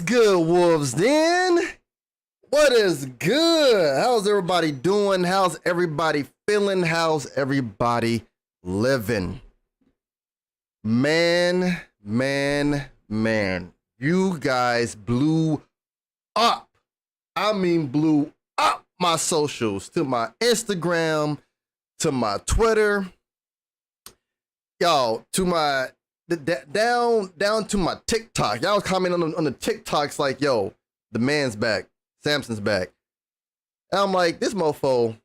good, Wolves Den? What is good? How's everybody doing? How's everybody feeling? How's everybody living? Man. You guys blew up. I mean, blew up my socials, to my Instagram, to my Twitter, y'all, to my down to my TikTok. Y'all was commenting on the TikToks like, yo, the man's back, Samson's back. And I'm like, this mofo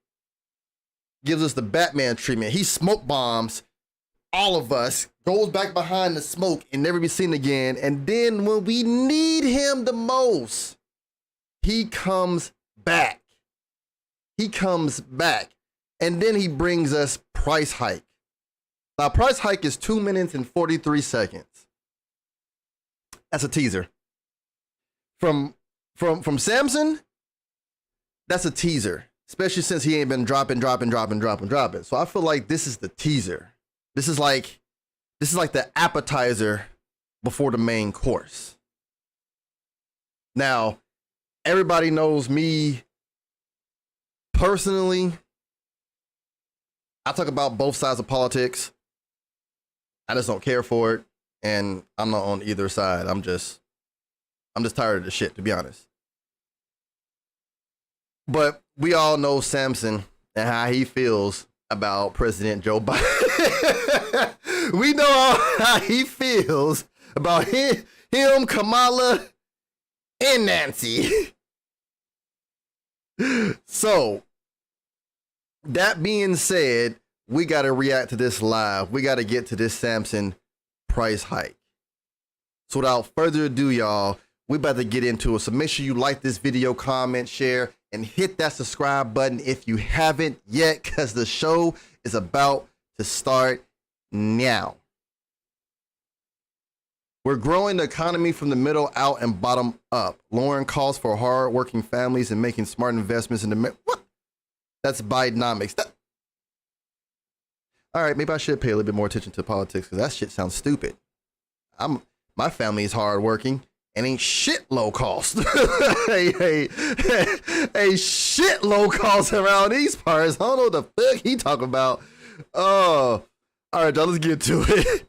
gives us the Batman treatment. He smoke bombs all of us, goes back behind the smoke and never be seen again. And then when we need him the most, he comes back. He comes back. And then he brings us price hike. Now, price hike is 2 minutes and 43 seconds. That's a teaser. From Samson, that's a teaser, especially since he ain't been dropping. So I feel like this is the teaser. This is like the appetizer before the main course. Now, everybody knows me personally. I talk about both sides of politics. I just don't care for it, and I'm not on either side. I'm just tired of the shit, to be honest. But we all know Samson and how he feels about President Joe Biden. We know how he feels about him, Kamala, and Nancy. So, that being said, we got to react to this live. We got to get to this Samson price hike. So without further ado, y'all, we about to get into it. So make sure you like this video, comment, share, and hit that subscribe button if you haven't yet, because the show is about to start now. We're growing the economy from the middle out and bottom up, lowering costs for hard-working families and making smart investments in the what? That's Bidenomics. All right, maybe I should pay a little bit more attention to politics because that shit sounds stupid. My family is hardworking and ain't shit low cost. hey, shit low cost around these parts. I don't know what the fuck he talking about. Oh, all right, y'all, let's get to it.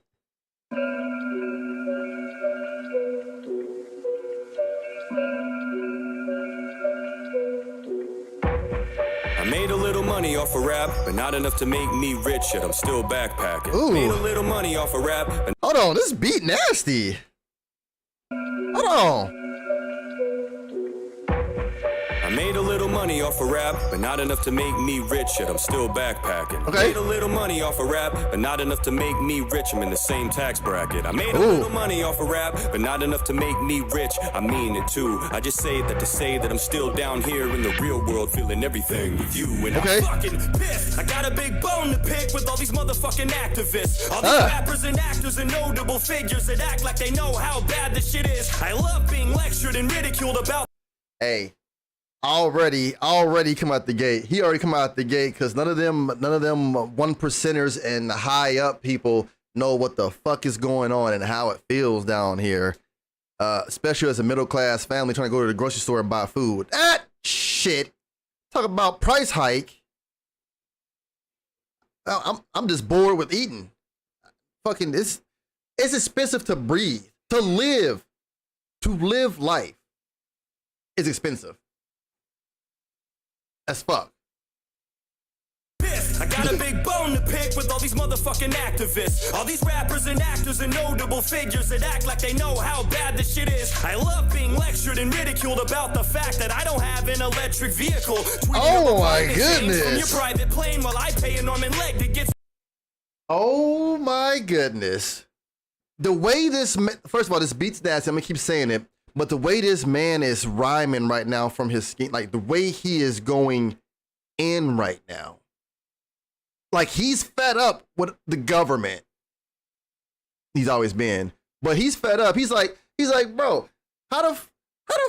Made a little money off a rap, but not enough to make me rich, yet I'm still backpacking. Ooh. Made a little money off a rap. Hold on, this beat nasty. Hold on. I made a little money off a rap, but not enough to make me rich, yet I'm still backpacking. Okay. Made a little money off a rap, but not enough to make me rich. I'm in the same tax bracket. I made a little money off a rap, but not enough to make me rich. I mean it too. I just say that to say that I'm still down here in the real world, feeling everything with you. And I'm fucking pissed. I got a big bone to pick with all these motherfucking activists, all these rappers and actors and notable figures that act like they know how bad this shit is. I love being lectured and ridiculed about. Hey. Already come out the gate. He already come out the gate because none of them 1%ers and high up people know what the fuck is going on and how it feels down here. Especially as a middle class family trying to go to the grocery store and buy food. That shit. Talk about price hike. I'm just bored with eating. Fucking it's expensive to breathe, to live life. It's expensive. As fuck. I got a big bone to pick with all these motherfucking activists, all these rappers and actors and notable figures that act like they know how bad this shit is. I love being lectured and ridiculed about the fact that I don't have an electric vehicle. Oh my goodness. From your private plane while I pay an arm and leg to get. Oh my goodness. The way this, first of all, this beat's nasty. I'm gonna keep saying it. But the way this man is rhyming right now from his skin, like the way he is going in right now, like he's fed up with the government. He's always been, but he's fed up. He's like, bro, how the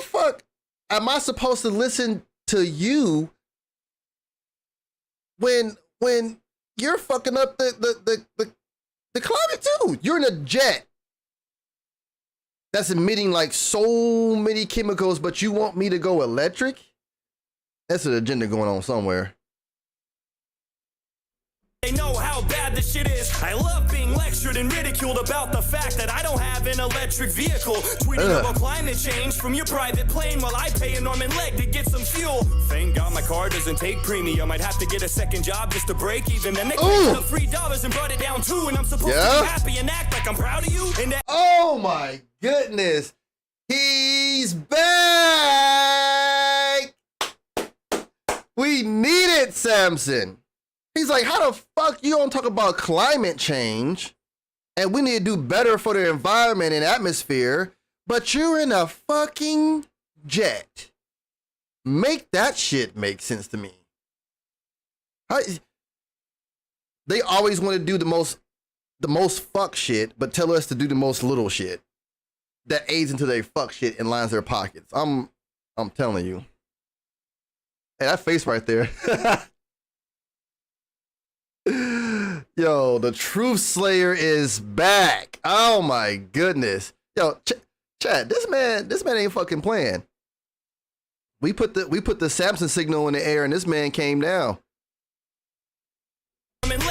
fuck am I supposed to listen to you when you're fucking up the climate too? You're in a jet. that's emitting like so many chemicals, but you want me to go electric? That's an agenda going on somewhere. They know how bad this shit is. I love being lectured and ridiculed about the fact that I don't have an electric vehicle. Tweeting about climate change from your private plane while I pay an arm and leg to get some fuel. Thank God my car doesn't take premium. I'd have to get a second job just to break even. Then they cranked up $3 and brought it down too. And I'm supposed to be happy and act like I'm proud of you. And that oh my goodness. He's back. We needed Samson. He's like, how the fuck you don't talk about climate change and we need to do better for the environment and atmosphere, but you're in a fucking jet. Make that shit make sense to me. They always want to do the most fuck shit, but tell us to do the most little shit that aids into their fuck shit and lines their pockets. I'm telling you. Hey, that face right there. Yo, the Truth Slayer is back. Oh my goodness. Yo, Chad, this man ain't fucking playing. We put the Samson signal in the air and this man came down.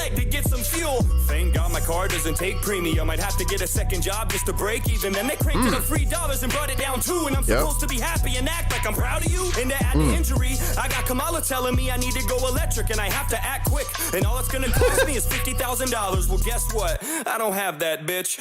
leg to get some fuel. Thank God my car doesn't take premium. I'd have to get a second job just to break even. Then they cranked it up $3 and brought it down too. And I'm supposed to be happy and act like I'm proud of you. And to add the injury, I got Kamala telling me I need to go electric and I have to act quick. And all it's gonna cost me is $50,000. Well, guess what? I don't have that, bitch.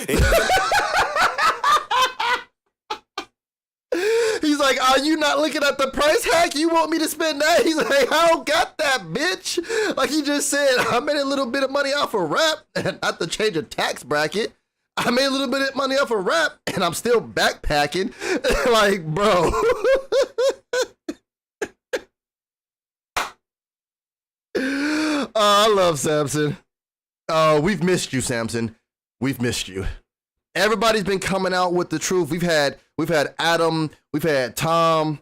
He's like, are you not looking at the price hack? You want me to spend that? He's like, I don't got that, bitch. Like he just said, I made a little bit of money off of rap and not to change a tax bracket. I made a little bit of money off of rap and I'm still backpacking. Like, bro. Oh, I love Samson. Oh, we've missed you, Samson. We've missed you. Everybody's been coming out with the truth. We've had Adam, we've had Tom,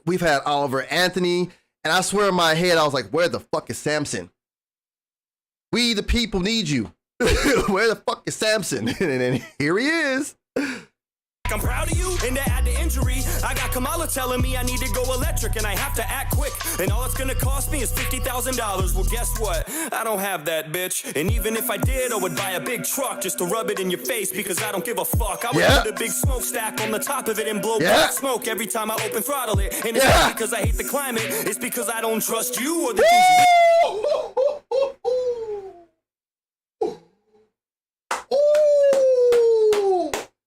we've had Oliver Anthony, and I swear in my head I was like, where the fuck is Samson? We the people need you. Where the fuck is Samson? And then here he is. I'm proud of you, and to add the injury, I got Kamala telling me I need to go electric and I have to act quick, and all it's gonna cost me is $50,000. Well, guess what? I don't have that, bitch. And even if I did, I would buy a big truck just to rub it in your face because I don't give a fuck. I would put a big smokestack on the top of it and blow black smoke every time I open throttle it. And it's not because I hate the climate, it's because I don't trust you or the things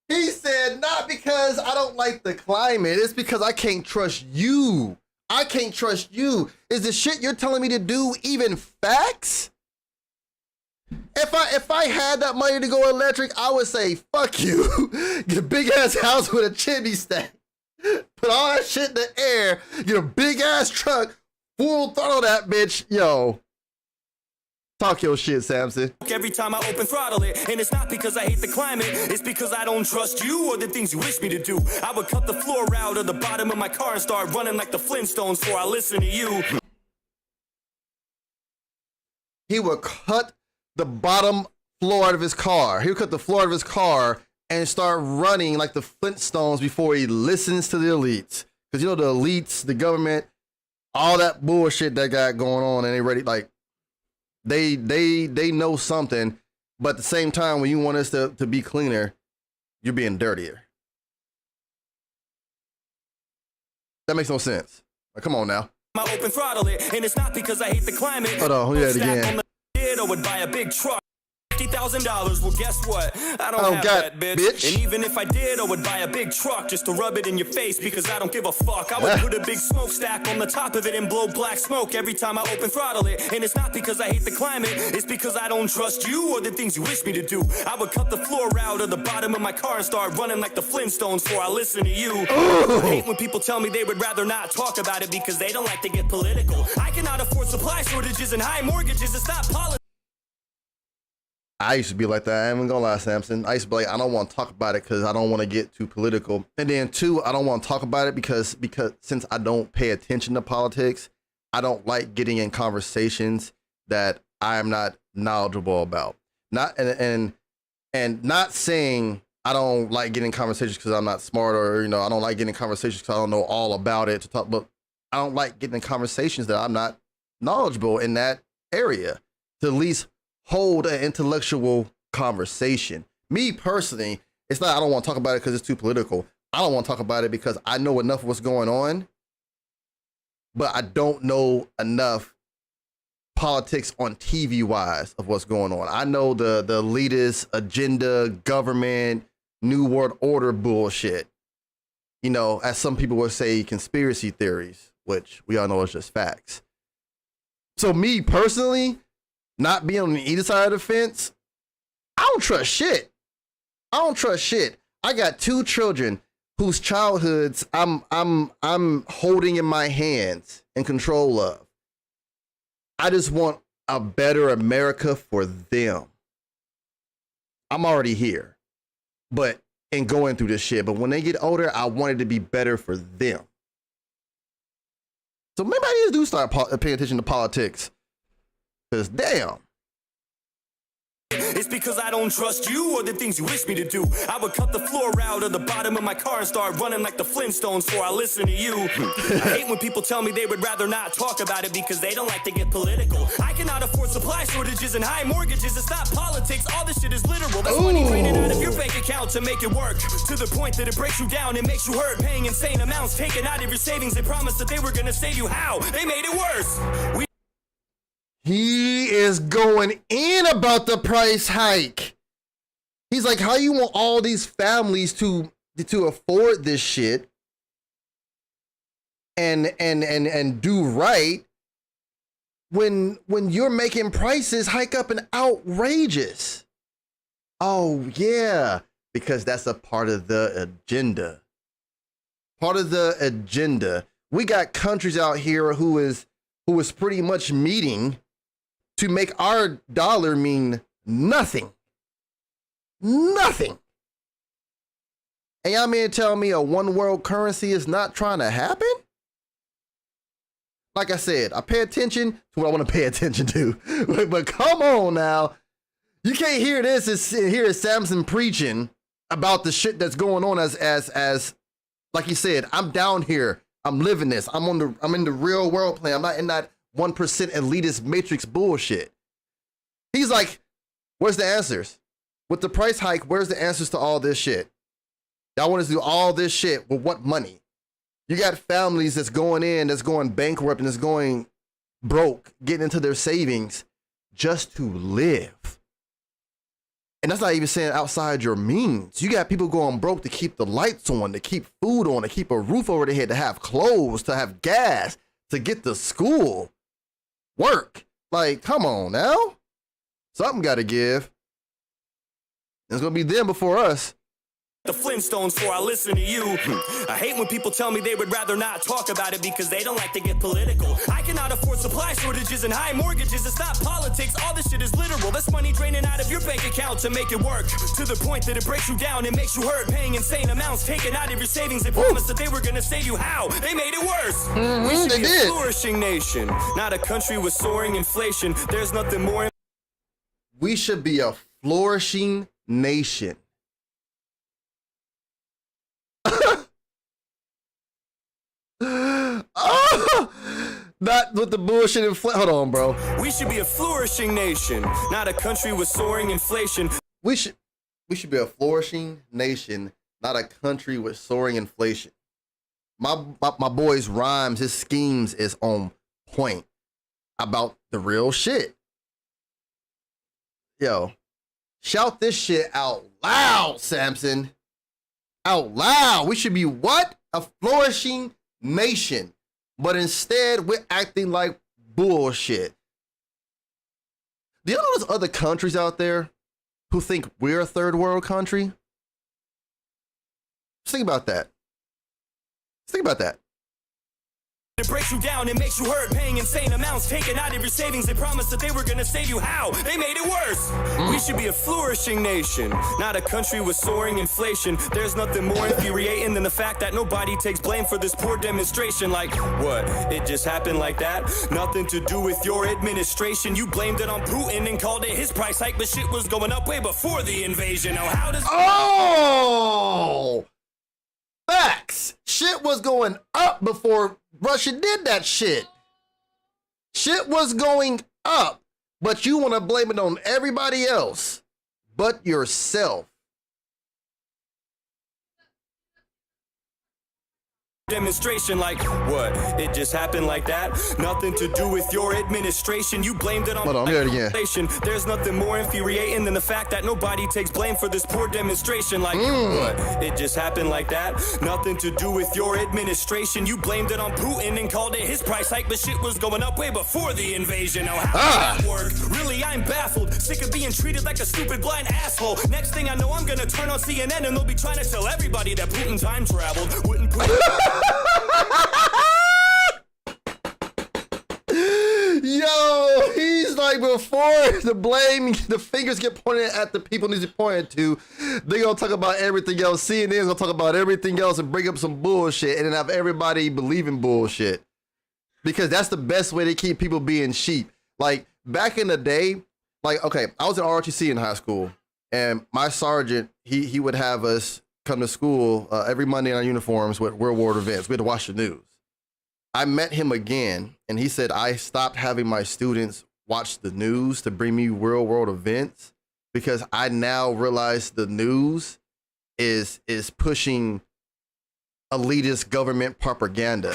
He said, not because I don't like the climate, it's because I can't trust you. I can't trust you. Is the shit you're telling me to do even facts? If I had that money to go electric, I would say, fuck you. Get a big ass house with a chimney stack. Put all that shit in the air. Get a big ass truck. Full throttle that bitch. Yo. Talk your shit, Samson. Every time I open throttle it, and it's not because I hate the climate, it's because I don't trust you or the things you wish me to do. I would cut the floor out of the bottom of my car and start running like the Flintstones before I listen to you. He would cut the bottom floor out of his car. He would cut the floor out of his car and start running like the Flintstones before he listens to the elites. Because you know the elites, the government, all that bullshit that got going on, and they ready like they know something, but at the same time, when you want us to be cleaner, you're being dirtier. That makes no sense. Like, come on now. I open throttle it, and it's not because I hate the climate. Hold on, hear that again. I would buy a big truck. $50,000. Well, guess what? I don't have that, bitch. And even if I did, I would buy a big truck just to rub it in your face because I don't give a fuck. I would put a big smokestack on the top of it and blow black smoke every time I open throttle it. And it's not because I hate the climate, it's because I don't trust you or the things you wish me to do. I would cut the floor out of the bottom of my car and start running like the Flintstones before I listen to you. I hate when people tell me they would rather not talk about it because they don't like to get political. I cannot afford supply shortages and high mortgages. It's not politics. I used to be like that. I ain't even gonna lie, Samson. I used to be like, I don't want to talk about it because I don't want to get too political. And then two, I don't want to talk about it because since I don't pay attention to politics, I don't like getting in conversations that I am not knowledgeable about. Not and not saying I don't like getting conversations because I'm not smart, or I don't like getting conversations because I don't know all about it to talk. But I don't like getting in conversations that I'm not knowledgeable in that area to at least hold an intellectual conversation. Me personally, it's not I don't want to talk about it because it's too political. I don't want to talk about it because I know enough of what's going on, but I don't know enough politics on TV wise of what's going on. I know the elitist agenda, government, new world order bullshit. As some people would say, conspiracy theories, which we all know is just facts. So me personally, not being on either side of the fence, I don't trust shit. I got 2 children whose childhoods I'm holding in my hands and control of. I just want a better America for them. I'm already here, but in going through this shit. But when they get older, I want it to be better for them. So maybe I need to start paying attention to politics. Because damn. It's because I don't trust you or the things you wish me to do. I would cut the floor out of the bottom of my car and start running like the Flintstones before I listen to you. I hate when people tell me they would rather not talk about it because they don't like to get political. I cannot afford supply shortages and high mortgages. It's not politics. All this shit is literal. That's money draining out of your bank account to make it work. To the point that it breaks you down and makes you hurt. Paying insane amounts taken out of your savings. They promised that they were going to save you. How? They made it worse. He is going in about the price hike. He's like, how you want all these families to afford this shit and do right when you're making prices hike up and outrageous? Oh yeah, because that's a part of the agenda. Part of the agenda. We got countries out here who is pretty much meeting to make our dollar mean nothing. Nothing. And y'all mean to tell me a one world currency is not trying to happen? Like I said, I pay attention to what I want to pay attention to. But come on now. You can't hear this and hear Samson preaching about the shit that's going on as like he said, I'm down here. I'm living this. I'm in the real world play. I'm not in that 1% elitist matrix bullshit. He's like, where's the answers? With the price hike, where's the answers to all this shit? Y'all want us to do all this shit with what money? You got families that's going bankrupt and that's going broke, getting into their savings just to live. And that's not even saying outside your means. You got people going broke to keep the lights on, to keep food on, to keep a roof over their head, to have clothes, to have gas, to get to school. Work. Like, come on now. Something got to give. It's going to be them before us. The Flintstones before I listen to you. I hate when people tell me they would rather not talk about it because they don't like to get political. I cannot afford supply shortages and high mortgages. It's not politics. All this shit is literal. That's money draining out of your bank account to make it work. To the point that it breaks you down and makes you hurt. Paying insane amounts taken out of your savings. They promised that they were going to save you. How? They made it worse. We should be a flourishing nation, not a country with soaring inflation. There's nothing more. We should be a flourishing nation. Oh, not with the bullshit hold on, bro. We should be a flourishing nation, not a country with soaring inflation. We should be a flourishing nation, not a country with soaring inflation. My boy's rhymes, his schemes is on point about the real shit. Yo, shout this shit out loud, Samson. Out loud. We should be what? A flourishing nation. But instead, we're acting like bullshit. Do you know there's other countries out there who think we're a third world country? Just think about that. Just think about that. It breaks you down, it makes you hurt, paying insane amounts, taking out of your savings. They promised that they were gonna save you. How? They made it worse. We should be a flourishing nation, not a country with soaring inflation. There's nothing more infuriating than the fact that nobody takes blame for this poor demonstration. Like, what? It just happened like that? Nothing to do with your administration. You blamed it on Putin and called it his price hike, but shit was going up way before the invasion. Now how does... Oh! Facts! Shit was going up before Russia did that shit. Shit was going up, but you want to blame it on everybody else but yourself. Demonstration, like, what? It just happened like that? Nothing to do with your administration. You blamed it on... Hold on, hear it again. There's nothing more infuriating than the fact that nobody takes blame for this poor demonstration. Like, what? It just happened like that? Nothing to do with your administration. You blamed it on Putin and called it his price hike, but shit was going up way before the invasion. Now how does that work? Really, I'm baffled. Sick of being treated like a stupid blind asshole. Next thing I know, I'm gonna turn on CNN and they'll be trying to tell everybody that Putin time traveled. Wouldn't Putin... Yo, he's like, before the fingers get pointed at the people needs to be pointed to, they gonna talk about everything else. CNN's gonna talk about everything else and bring up some bullshit and then have everybody believing bullshit. Because that's the best way to keep people being sheep. Like, back in the day, like, okay, I was in ROTC in high school, and my sergeant, he would have us come to school every Monday in our uniforms with World War events. We had to watch the news. I met him again, and he said, I stopped having my students watch the news to bring me real world events because I now realize the news is pushing elitist government propaganda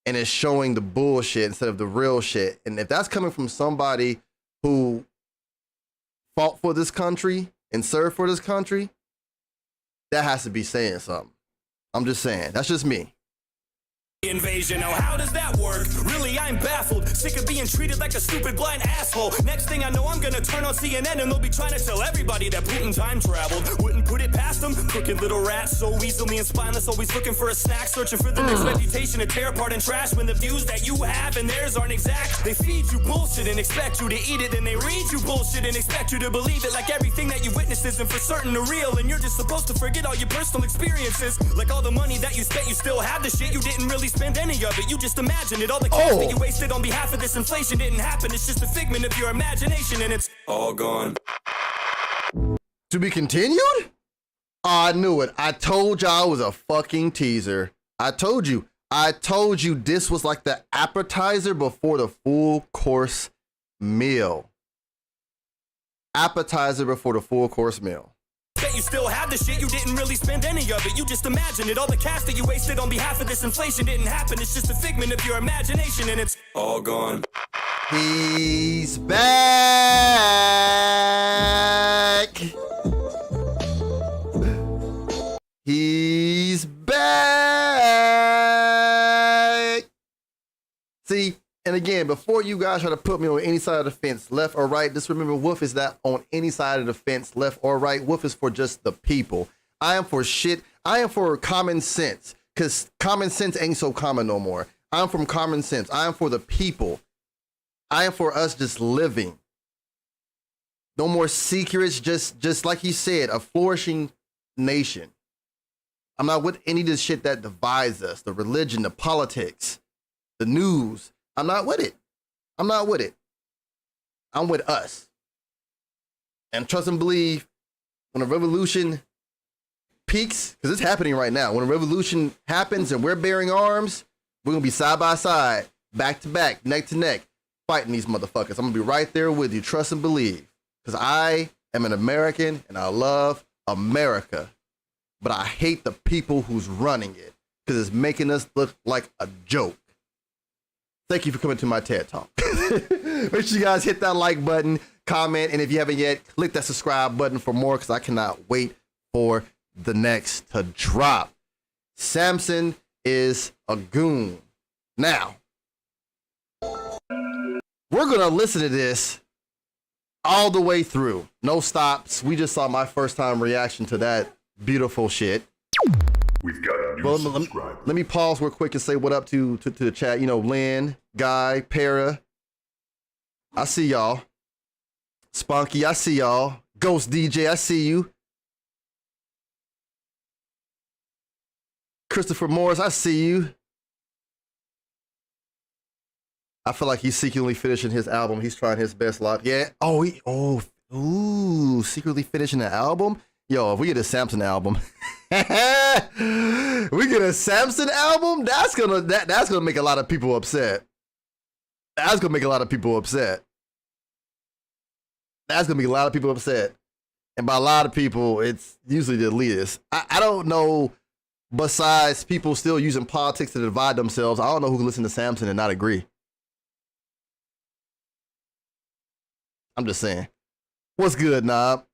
and is showing the bullshit instead of the real shit. And if that's coming from somebody who fought for this country and served for this country, that has to be saying something. I'm just saying. That's just me. Invasion. Now how does that work? Really, I'm baffled. Sick of being treated like a stupid blind asshole. Next thing I know, I'm gonna turn on CNN and they'll be trying to tell everybody that Putin time traveled. Wouldn't put it past them. Crooked little rats, so easily and spineless, always looking for a snack, searching for the next reputation to tear apart and trash when the views that you have and theirs aren't exact. They feed you bullshit and expect you to eat it, and they read you bullshit and expect you to believe it, like everything that you witnessed isn't for certain or real, and you're just supposed to forget all your personal experiences. Like all the money that you spent, you still have the shit. You didn't really spend any of it, you just imagined it. All the cash that you wasted on behalf of this inflation didn't happen. It's just a figment of your imagination and it's all gone. To be continued? Oh, I knew it. I told y'all it was a fucking teaser. I told you this was like the appetizer before the full course meal. Appetizer before the full course meal. Bet you still have the shit, you didn't really spend any of it. You just imagined it. All the cash that you wasted on behalf of this inflation didn't happen. It's just a figment of your imagination and it's all gone. He's back. He's back. See, and again, before you guys try to put me on any side of the fence, left or right, just remember Wolf is not on any side of the fence, left or right. Wolf is for just the people. I am for shit. I am for common sense, because common sense ain't so common no more. I'm from common sense. I am for the people. I am for us just living. No more secrets, just like he said, a flourishing nation. I'm not with any of this shit that divides us, the religion, the politics, the news. I'm not with it. I'm not with it. I'm with us. And trust and believe, when a revolution peaks, because it's happening right now, when a revolution happens and we're bearing arms, we're going to be side by side, back to back, neck to neck, fighting these motherfuckers. I'm going to be right there with you. Trust and believe. Because I am an American and I love America. But I hate the people who's running it because it's making us look like a joke. Thank you for coming to my TED Talk. Make sure you guys hit that like button, comment, and if you haven't yet, click that subscribe button for more because I cannot wait for the next to drop. Samson is a goon. Now, we're going to listen to this all the way through. No stops. We just saw my first time reaction to that beautiful shit. We've got a new Well, subscriber. let me pause real quick and say what up to the chat. You know, Lynn, Guy, Para. I see y'all. Spunky, I see y'all. Ghost DJ, I see you. Christopher Morris, I see you. I feel like he's secretly finishing his album. He's trying his best lot. Yeah. Secretly finishing the album. Yo, if we get a Samson album, that's gonna make a lot of people upset. That's gonna make a lot of people upset. And by a lot of people, it's usually the elitists. I don't know. Besides people still using politics to divide themselves, I don't know who can listen to Samson and not agree. I'm just saying. What's good, Knob?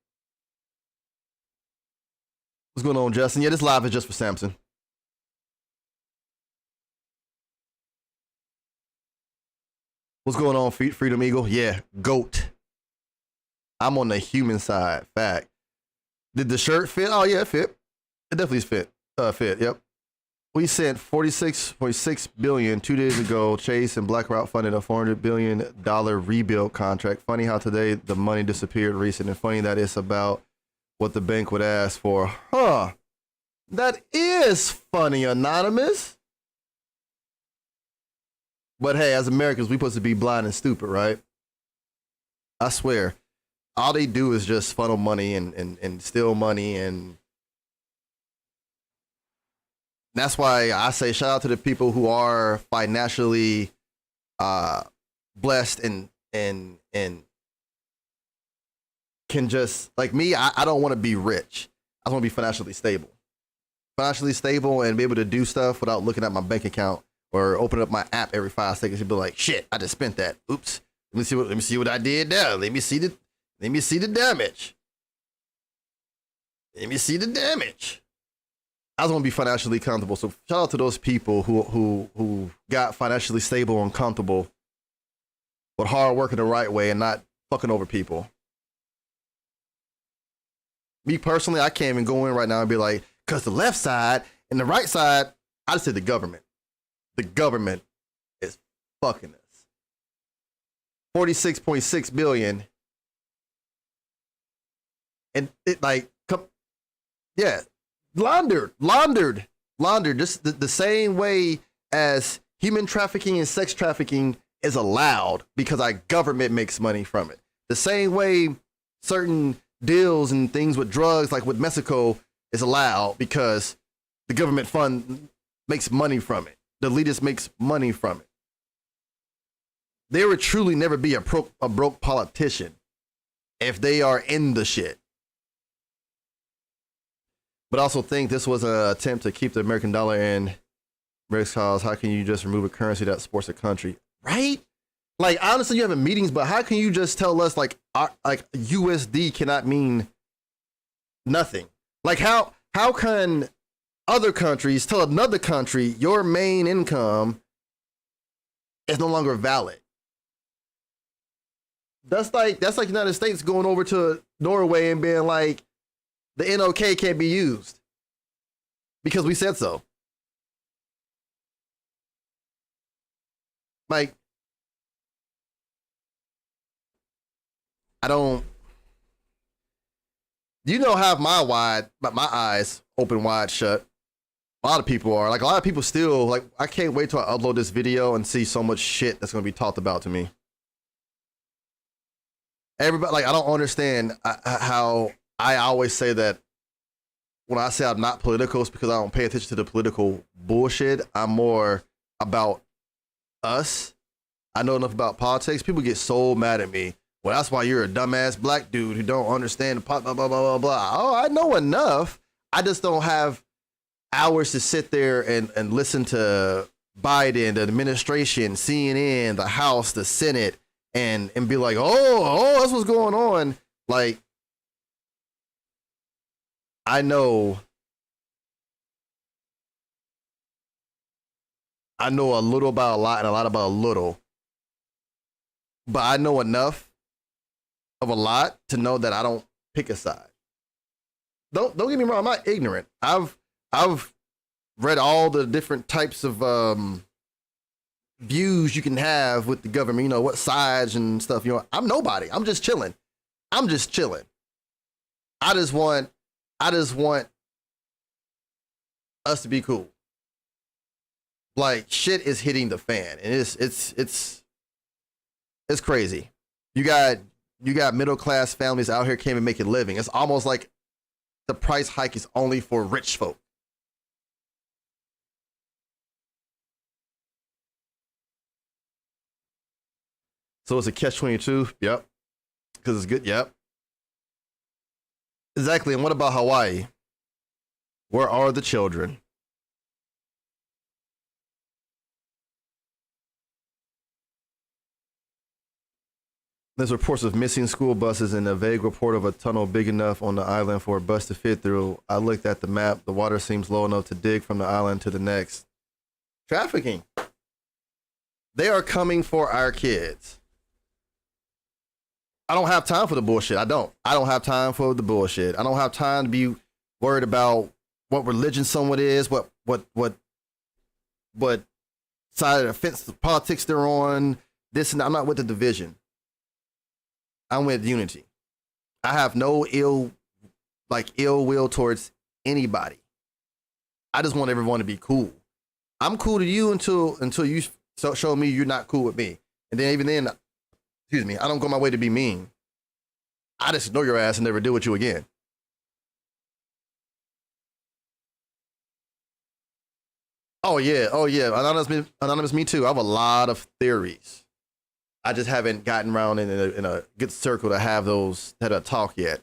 What's going on, Justin? Yeah, this live is just for Samson. What's going on, Freedom Eagle? Yeah, GOAT. I'm on the human side. Fact. Did the shirt fit? Oh, yeah, it fit. It definitely fit. Yep. We sent $46.6 billion 2 days ago. Chase and BlackRock funded a $400 billion rebuild contract. Funny how today the money disappeared recent, and funny that it's about what the bank would ask for. Huh. That is funny, Anonymous. But hey, as Americans, we supposed to be blind and stupid, right? I swear. All they do is just funnel money and steal money, and that's why I say shout out to the people who are financially blessed and can just, like me, I don't want to be rich. I want to be financially stable. Financially stable and be able to do stuff without looking at my bank account or opening up my app every 5 seconds and be like, shit, I just spent that. Oops. Let me see what I did there. Let me see the damage. Let me see the damage. I just want to be financially comfortable. So shout out to those people who got financially stable and comfortable with hard work in the right way and not fucking over people. Me personally, I can't even go in right now and be like, because the left side and the right side, I just said the government. The government is fucking us. 46.6 billion. And it like, yeah, laundered. Just the same way as human trafficking and sex trafficking is allowed because our government makes money from it. The same way certain deals and things with drugs, like with Mexico, is allowed because the government fund makes money from it. The elitists makes money from it. There would truly never be a broke politician if they are in the shit. But I also think this was an attempt to keep the American dollar in America's cause. How can you just remove a currency that supports a country? Right? Like, honestly, you having meetings, but how can you just tell us like USD cannot mean nothing? Like how can other countries tell another country your main income is no longer valid? That's like United States going over to Norway and being like, the NOK can't be used because we said so. Like, do you know, have my eyes open wide shut. A lot of people are like, a lot of people still like, I can't wait till I upload this video and see so much shit that's going to be talked about to me. Everybody, like, I don't understand how I always say that when I say I'm not political, it's because I don't pay attention to the political bullshit. I'm more about us. I know enough about politics. People get so mad at me. Well, that's why you're a dumbass black dude who don't understand the blah, blah, blah, blah, blah. Oh, I know enough. I just don't have hours to sit there and listen to Biden, the administration, CNN, the House, the Senate, and be like, oh, that's what's going on. Like, I know a little about a lot and a lot about a little, but I know enough of a lot to know that I don't pick a side. Don't get me wrong, I'm not ignorant. I've read all the different types of views you can have with the government, you know, what sides and stuff. You know, I'm nobody. I'm just chilling. I'm just chilling. I just want us to be cool. Like, shit is hitting the fan, and it's crazy. You got middle class families out here can't even make a living. It's almost like the price hike is only for rich folk. So it's a catch-22. Yep. Because it's good. Yep. Exactly. And what about Hawaii? Where are the children? There's reports of missing school buses and a vague report of a tunnel big enough on the island for a bus to fit through. I looked at the map. The water seems low enough to dig from the island to the next. Trafficking. They are coming for our kids. I don't have time for the bullshit. I don't have time for the bullshit. I don't have time to be worried about what religion someone is, what side of the fence, the politics they're on, this and that. I'm not with the division. I'm with unity. I have no ill will towards anybody. I just want everyone to be cool. I'm cool to you until you show me you're not cool with me. And then even then, excuse me, I don't go my way to be mean. I just ignore your ass and never deal with you again. Oh yeah. Anonymous, me too. I have a lot of theories. I just haven't gotten around in a good circle to have a talk yet.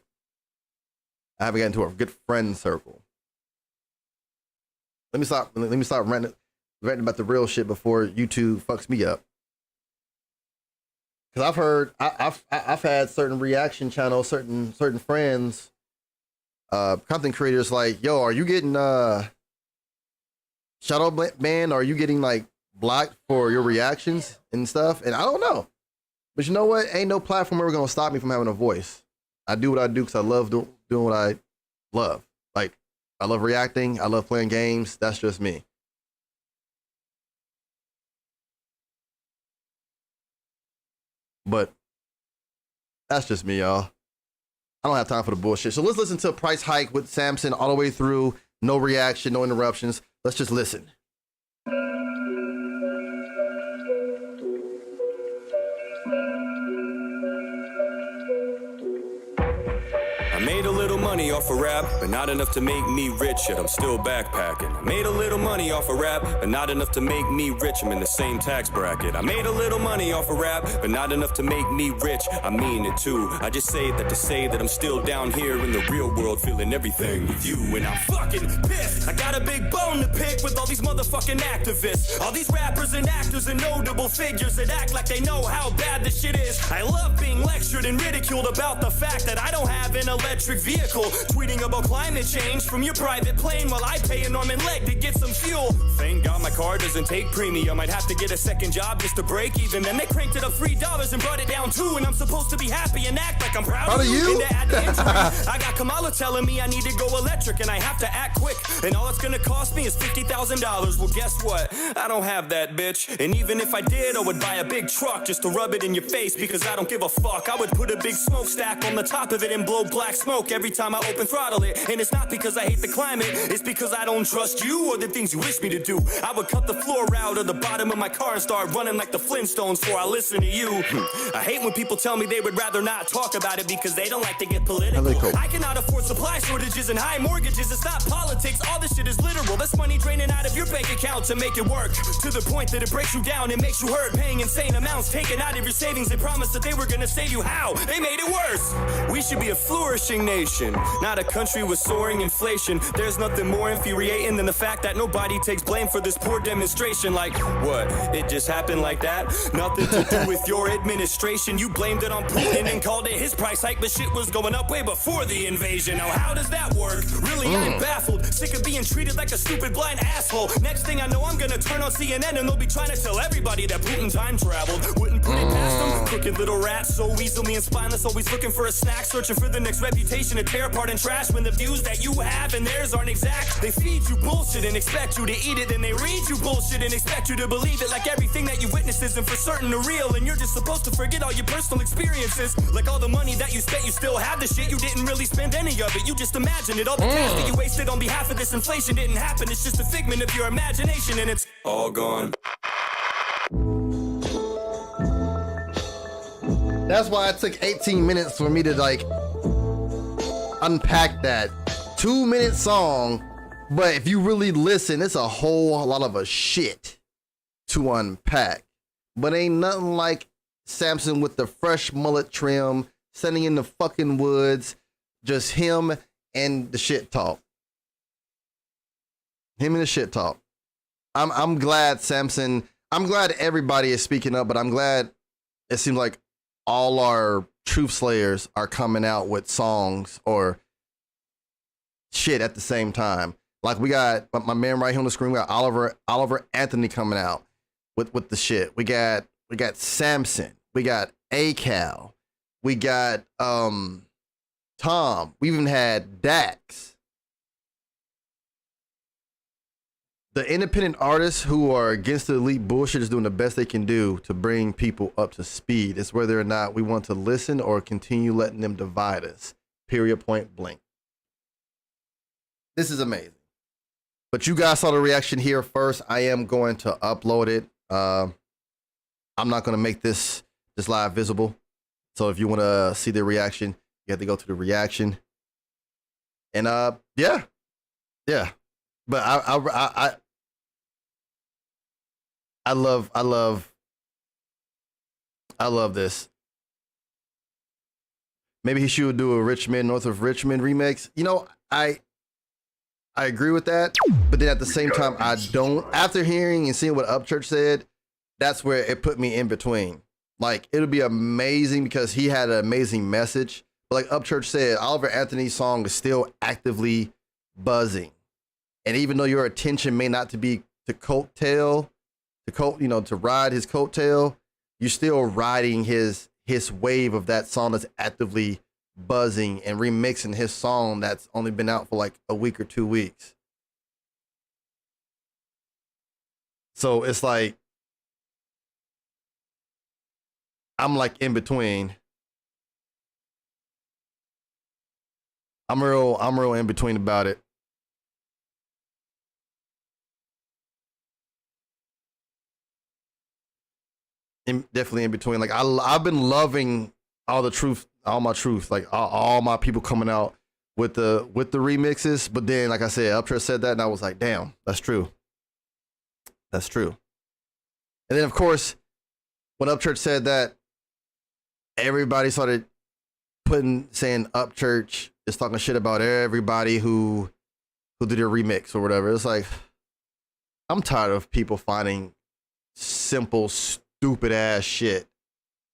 I haven't gotten into a good friend circle. Let me stop ranting about the real shit before YouTube fucks me up. Cause I've had certain reaction channels, certain friends, content creators like, yo, are you getting shadow banned? Are you getting like blocked for your reactions and stuff? And I don't know. But you know what? Ain't no platform ever gonna stop me from having a voice. I do what I do because I love doing what I love. Like, I love reacting. I love playing games. That's just me. But that's just me, y'all. I don't have time for the bullshit. So let's listen to a price hike with Samson all the way through. No reaction, no interruptions. Let's just listen. I made a little money off of rap, but not enough to make me rich, yet I'm still backpacking. I made a little money off of rap, but not enough to make me rich, I'm in the same tax bracket. I made a little money off of rap, but not enough to make me rich, I mean it too. I just say that to say that I'm still down here in the real world, feeling everything with you, and I'm fucking pissed. I got a big bone to pick with all these motherfucking activists, all these rappers and actors and notable figures that act like they know how bad this shit is. I love being lectured and ridiculed about the fact that I don't have an electric vehicle, tweeting about climate change from your private plane while I pay an arm and leg to get some fuel. Thank God my car doesn't take premium. I'd have to get a second job just to break even. Then they cranked it up $3 and brought it down $2, and I'm supposed to be happy and act like I'm proud of you. I got Kamala telling me I need to go electric and I have to act quick, and all it's gonna cost me is $50,000. Well, guess what? I don't have that, bitch. And even if I did, I would buy a big truck just to rub it in your face because I don't give a fuck. I would put a big smokestack on the top of it and blow black smoke every time I open throttle it. And it's not because I hate the climate, it's because I don't trust you or the things you wish me to do. I would cut the floor out of the bottom of my car and start running like the Flintstones before I listen to you. I hate when people tell me they would rather not talk about it because they don't like to get political. I cannot afford supply shortages and high mortgages. It's not politics, all this shit is literal. That's money draining out of your bank account to make it work, to the point that it breaks you down and makes you hurt. Paying insane amounts, taken out of your savings. They promised that they were gonna save you. How? They made it worse. We should be a flourishing nation, not a country with soaring inflation. There's nothing more infuriating than the fact that nobody takes blame for this poor demonstration. Like, what? It just happened like that? Nothing to do with your administration. You blamed it on Putin and called it his price hike, but shit was going up way before the invasion. Now, how does that work? Really, I'm baffled. Sick of being treated like a stupid blind asshole. Next thing I know, I'm gonna turn on CNN and they'll be trying to tell everybody that Putin time traveled. Wouldn't put it past them. Crooked little rats, so weaselly and spineless, always looking for a snack, searching for the next red reputation to tear apart and trash when the views that you have and theirs aren't exact. They feed you bullshit and expect you to eat it, then they read you bullshit and expect you to believe it, like everything that you witness isn't for certain or real, and you're just supposed to forget all your personal experiences. Like all the money that you spent, you still have the shit, you didn't really spend any of it, you just imagined it. All the cash that you wasted on behalf of this inflation didn't happen, it's just a figment of your imagination and it's all gone. That's why it took 18 minutes for me to like unpack that 2-minute song. But if you really listen, it's a whole lot of a shit to unpack. But ain't nothing like Samson with the fresh mullet trim, sitting in the fucking woods, just him and the shit talk. Him and the shit talk. I'm glad Samson, I'm glad everybody is speaking up, but I'm glad it seems like all our truth slayers are coming out with songs or shit at the same time. Like we got my man right here on the screen, we got Oliver Anthony coming out with the shit. We got Samson, we got ACal, we got Tom, we even had Dax. The independent artists who are against the elite bullshit is doing the best they can do to bring people up to speed. It's whether or not we want to listen or continue letting them divide us. Period, point blank. This is amazing. But you guys saw the reaction here first. I am going to upload it. I'm not going to make this live visible. So if you want to see the reaction, you have to go to the reaction. And yeah. But I love this. Maybe he should do a Richmond, North of Richmond remix. You know, I agree with that, but then at the same time, I don't. After hearing and seeing what Upchurch said, that's where it put me in between. Like, it'll be amazing because he had an amazing message. But like Upchurch said, Oliver Anthony's song is still actively buzzing. And even though your attention may not to be to coattail, to ride his coattail, you're still riding his wave of that song that's actively buzzing and remixing his song that's only been out for like a week or 2 weeks. So it's like, I'm like in between. I'm real in between about it. Definitely in between. Like I've been loving all my truth, like all my people coming out with the remixes. But then, like I said, Uptrust said that, and I was like, damn, that's true. That's true. And then, of course, when Upchurch said that, everybody started saying Upchurch is talking shit about everybody who did their remix or whatever. It's like, I'm tired of people finding simple, stupid ass shit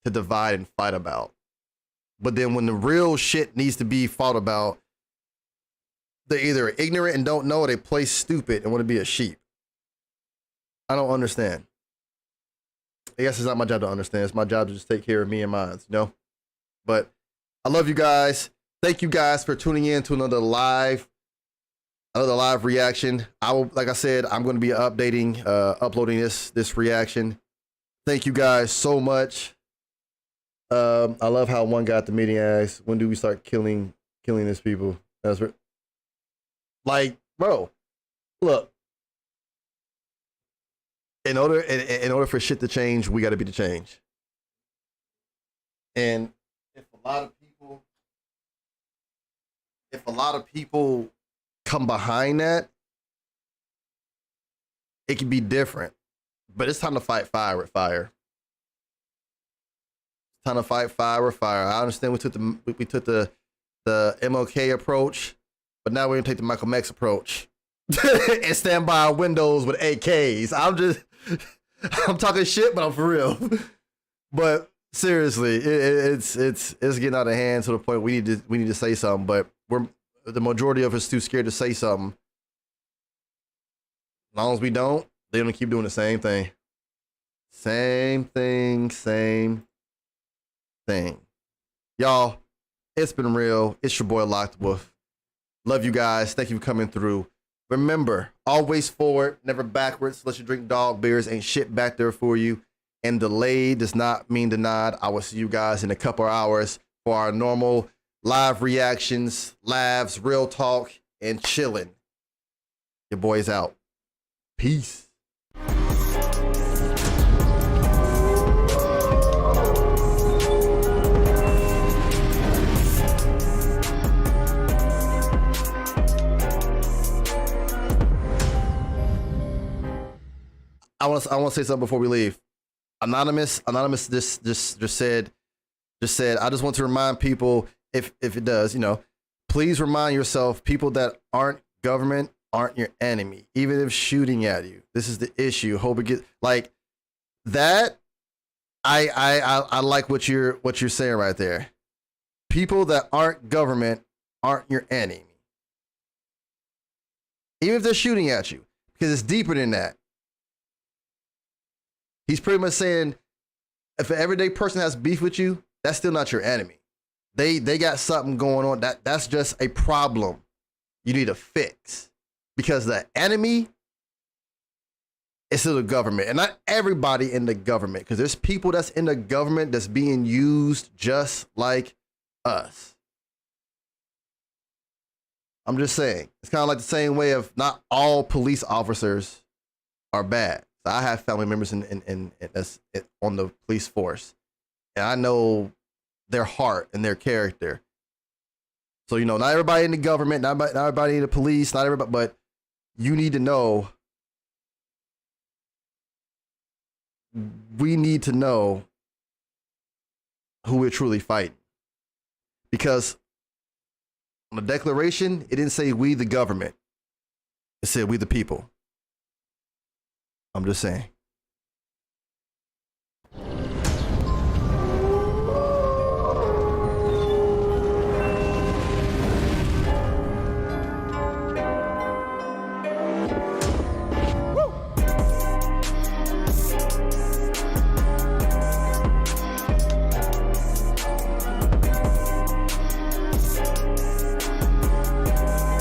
to divide and fight about. But then when the real shit needs to be fought about, they're either ignorant and don't know, or they play stupid and want to be a sheep. I don't understand. I guess it's not my job to understand. It's my job to just take care of me and mine, you know? But I love you guys. Thank you guys for tuning in to another live reaction. Like I said, I'm going to be uploading this reaction. Thank you guys so much. I love how one guy at the meeting asked, when do we start killing these people? That's like, bro, look. In order for shit to change, we got to be the change. And if a lot of people come behind that, it can be different. But it's time to fight fire with fire. It's time to fight fire with fire. I understand we took the MLK approach, but now we're gonna take the Michael X approach and stand by our windows with AKs. I'm talking shit, but I'm for real. But seriously, it's getting out of hand to the point we need to say something. But the majority of us too scared to say something. As long as we don't, they're gonna keep doing the same thing. Same thing. Y'all, It's been real. It's your boy LoccdWolf. Love you guys. Thank you for coming through. Remember, always forward, never backwards. Unless you drink dog beers, ain't shit back there for you. And delayed does not mean denied. I will see you guys in a couple of hours for our normal live reactions, laughs, real talk, and chilling. Your boy's out. Peace. I want to say something before we leave. Anonymous just said, I just want to remind people, if it does, please remind yourself, people that aren't government aren't your enemy, even if shooting at you. This is the issue. Hope it gets like that. I like what you're saying right there. People that aren't government aren't your enemy, even if they're shooting at you, because it's deeper than that. He's pretty much saying, if an everyday person has beef with you, that's still not your enemy. They got something going on. That's just a problem you need to fix. Because the enemy is still the government. And not everybody in the government. Because there's people that's in the government that's being used just like us. I'm just saying. It's kind of like the same way of not all police officers are bad. I have family members on the police force, and I know their heart and their character. So, not everybody in the government, not everybody in the police, not everybody, but you need to know, we need to know who we're truly fighting. Because on the Declaration, it didn't say we the government. It said we the people. I'm just saying.